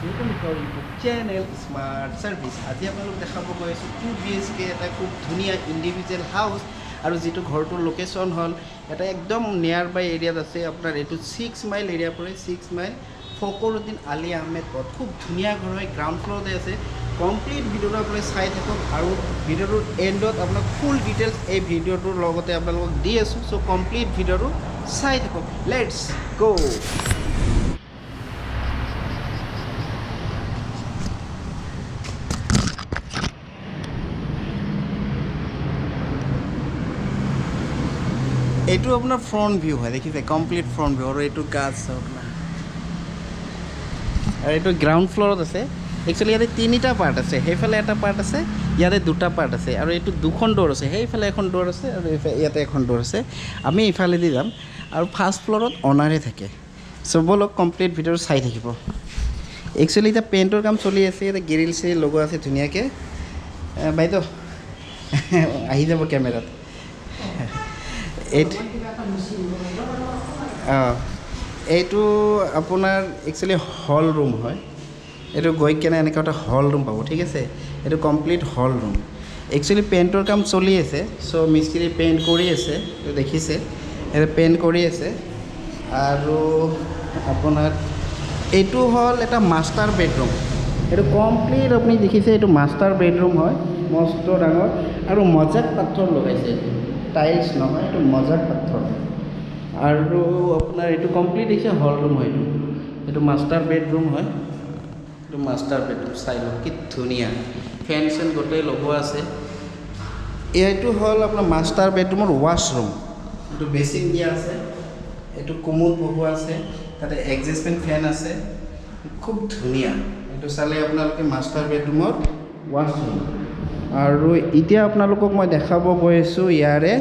welcome to our YouTube channel Smart Service. আজি আপোনালোক দেখাব গৈ আছো 2 BHK এটা খুব ধুনিয়া ইন্ডিভিজুয়াল হাউস আৰু যেটো ঘৰটোৰ লোকেশন হল এটা একদম নিয়াৰ বাই এৰিয়াত আছে আপোনাৰ এটো 6 মাইল এৰিয়া পৰে 6 মাইল ফকৰুদ্দিন আলী আহমেদ পথ খুব ধুনিয়া ঘৰ হয় গ্ৰাউন্ড ফ্লোৰতে আছে কমপ্লিট ভিডিওটো আপুনি চাই থাকক আৰু ভিডিওটোৰ এন্ডত আপোনাক ফুল ডিটেইলছ এই ভিডিওটোৰ লগতে আপোনালোকক দি আছো সো কমপ্লিট ভিডিওটো চাই থাকক লেটস গো এইটো আপোনাৰ ফ্ৰন্ট ভিউ হয় দেখিছে কমপ্লিট ফ্ৰন্ট ভিউ আৰু এইটো গাছ আপোনাৰ আৰু এইটো গ্ৰাউন্ড ফ্লোৰত আছে একচুয়ালি ইয়াতে তিনিটা পাৰ্ট আছে হেইফালে এটা পাৰ্ট আছে ইয়াতে দুটা পাৰ্ট আছে আৰু এইটো দুখন ডোৰ আছে হেইফালে এখন ডোৰ আছে আৰু ইয়াতে এখন ডোৰ আছে আমি ইফালে দি যাম আৰু ফাৰ্ষ্ট ফ্লোৰত অনাৰে থাকে সবলক কমপ্লিট ভিডিও চাই থাকিব একচুয়ালি এটা পেইন্টৰ কাম চলি আছে এটা গ্ৰিল সে লগো আছে ধুনিয়াকে বাইদেউ আহি যাব ক্যামেৰাত এইটো আপোনাৰ একচুয়ালি হল ৰুম হয় এইটো গৈ কেনে এনেকা এটা হল ৰুম পাব ঠিক আছে এইটো কমপ্লিট হল ৰুম একচুয়ালি পেইন্টৰ কাম চলি আছে সো মিস্ত্ৰী পেইন্ট কৰি আছে তো দেখিছে এটা পেইন্ট কৰি আছে আৰু আপোনাৰ এইটো হল এটা মাস্টাৰ বেডৰুম এইটো কমপ্লিট আপুনি দেখিছে এইটো মাস্টাৰ বেডৰুম হয় মস্ত ডাঙৰ আৰু মজাক পাথৰ লগাইছে টাইলছ নহয় এইটো মজাক পাথৰ আৰু আপোনাৰ এইটো কমপ্লিট হৈছে হল ৰুম হয় এইটো মাস্টাৰ বেডৰুম হয় এইটো মাস্টাৰ বেডৰুম চাই লওক কি ধুনিয়া ফেন চেন গোটেই লগোৱা আছে এইটো হল আপোনাৰ মাস্টাৰ বেডৰুমৰ ৱাশৰুম এইটো বেচিন দিয়া আছে এইটো কোমোড বহুৱা আছে তাতে এডজাষ্টমেন্ট ফেন আছে খুব ধুনিয়া এইটো চালে আপোনালোকে মাস্টাৰ বেডৰুমৰ ৱাশৰুম আৰু এতিয়া আপোনালোকক মই দেখাব গৈ আছো ইয়াৰে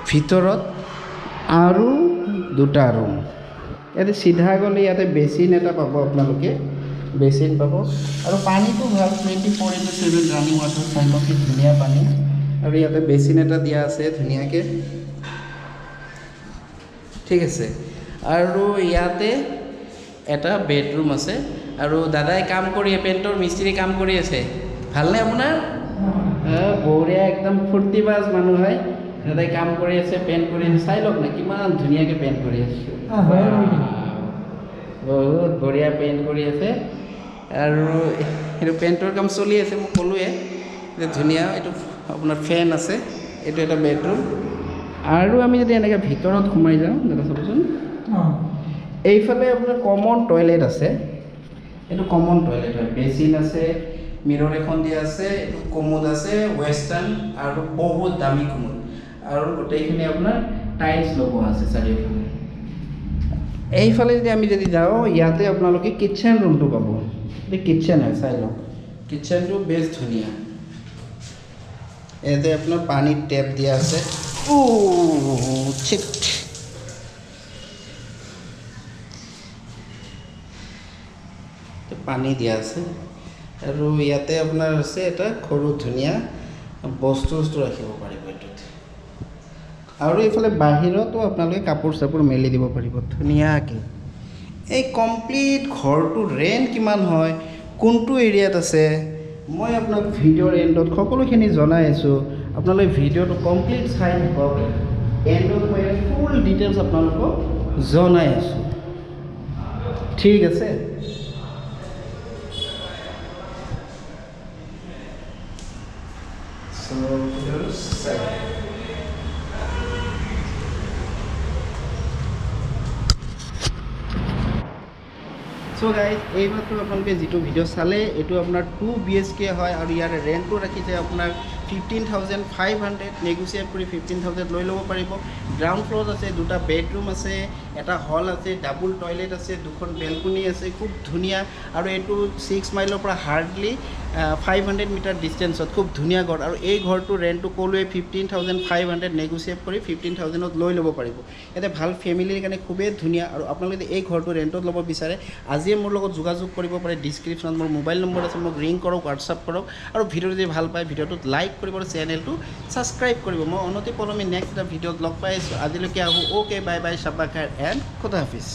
ভিতৰত আৰু দুটা ৰুম ইয়াতে সিধা গলে ইয়াতে বেচিন এটা পাব আপোনালোকে বেচিন পাব আৰু পানীটো ভাল 24/7 ৰানিং ৱাটাৰ চাইলো কি ধুনিয়া পানী আৰু ইয়াতে বেচিন এটা দিয়া আছে ধুনিয়াকে ঠিক আছে আৰু ইয়াতে এটা বেডৰুম আছে আৰু দাদাই কাম কৰি পেইন্টৰ মিস্ত্ৰী কাম কৰি আছে ভালনে আপোনাৰ বঢ়িয়া একদম ফুৰ্তিবাজ মানুহ হয় দাদাই কাম কৰি আছে পেইন্ট কৰি চাই লওক না কিমান ধুনিয়াকে পেইন্ট কৰি আছে বহুত বঢ়িয়া পেইন্ট কৰি আছে আৰু এইটো পেইন্টৰ কাম চলি আছে মই ক'লোৱে যে ধুনিয়া এইটো আপোনাৰ ফেন আছে এইটো এটা বেডৰুম আৰু আমি যদি এনেকৈ ভিতৰত সোমাই যাওঁ দাদা চাবচোন এইফালে আপোনাৰ কমন টয়লেট আছে এইটো কমন টয়লেট হয় বেচিন আছে মিৰৰ এখন দিয়া আছে এইটো কোমোড আছে ওয়েস্টাৰ্ণ আৰু বহুত দামী কোমোড আৰু গোটেইখিনি আপোনাৰ টাইলছ লগোৱা আছে চাৰিওফালে এইফালে যদি আমি যদি যাওঁ ইয়াতে আপোনালোকে কিচেন ৰুমটো পাব এই কিচেন হয় চাই লওক কিচেনটো বেছ ধুনিয়া ইয়াতে আপোনাৰ পানীৰ টেপ দিয়া আছে পানী দিয়া আছে আৰু ইয়াতে আপোনাৰ আছে এটা সৰু ধুনিয়া বস্তু ৰাখিব পাৰিব এইটোত আৰু এইফালে বাহিৰতো আপোনালোকে কাপোৰ চাপোৰ মেলি দিব পাৰিব ধুনিয়াকৈ এই কমপ্লিট ঘৰটো ৰেণ্ট কিমান হয় কোনটো এৰিয়াত আছে মই আপোনাক ভিডিঅ'ৰ এণ্ডত সকলোখিনি জনাই আছোঁ আপোনালোকে ভিডিঅ'টো কমপ্লিট চাই থাকক এণ্ডত মই ফুল ডিটেইলছ আপোনালোকক জনাই আছোঁ ঠিক আছে সো গাইজ এইমাত্ৰ আপোনালোকে যিটো ভিডিঅ' চালে এইটো আপোনাৰ 2 BHK হয় আৰু ইয়াৰ ৰেণ্টটো ৰাখিছে আপোনাৰ 15,500 নেগোচিয়েট কৰি 15,000 লৈ ল'ব পাৰিব গ্ৰাউণ্ড ফ্ল'ৰত আছে দুটা বেডৰুম আছে এটা হল আছে ডাবল টয়লেট আছে দুখন বেলকনি আছে খুব ধুনিয়া আৰু এইটো 6 মাইলৰ পৰা হাৰ্ডলি 500 মিটাৰ ডিষ্টেঞ্চত খুব ধুনিয়া ঘৰ আৰু এই ঘৰটো ৰেণ্টটো ক'লোৱে 15,500 নেগোচিয়েট কৰি 15,000ত লৈ ল'ব পাৰিব ইয়াতে ভাল ফেমিলিৰ কাৰণে খুবেই ধুনিয়া আৰু আপোনালোকে এই ঘৰটো ৰেণ্টত ল'ব বিচাৰে আজিয়ে মোৰ লগত যোগাযোগ কৰিব পাৰে ডিছক্ৰিপশ্যনত মোৰ মোবাইল নম্বৰ আছে মোক ৰিং কৰক হোৱাটছআপ কৰক আৰু ভিডিঅ'টো যদি ভাল পায় ভিডিঅ'টোত লাইক কৰিব আৰু চেনেলটো ছাবস্ক্ৰাইব কৰিব মই অনতি পলমে নেক্সট এটা ভিডিঅ'ত লগ পাই আছোঁ আজিলৈকে আহোঁ অ'কে বাই বাই চাব্বা খাৰ এণ্ড খুদা হাফিজ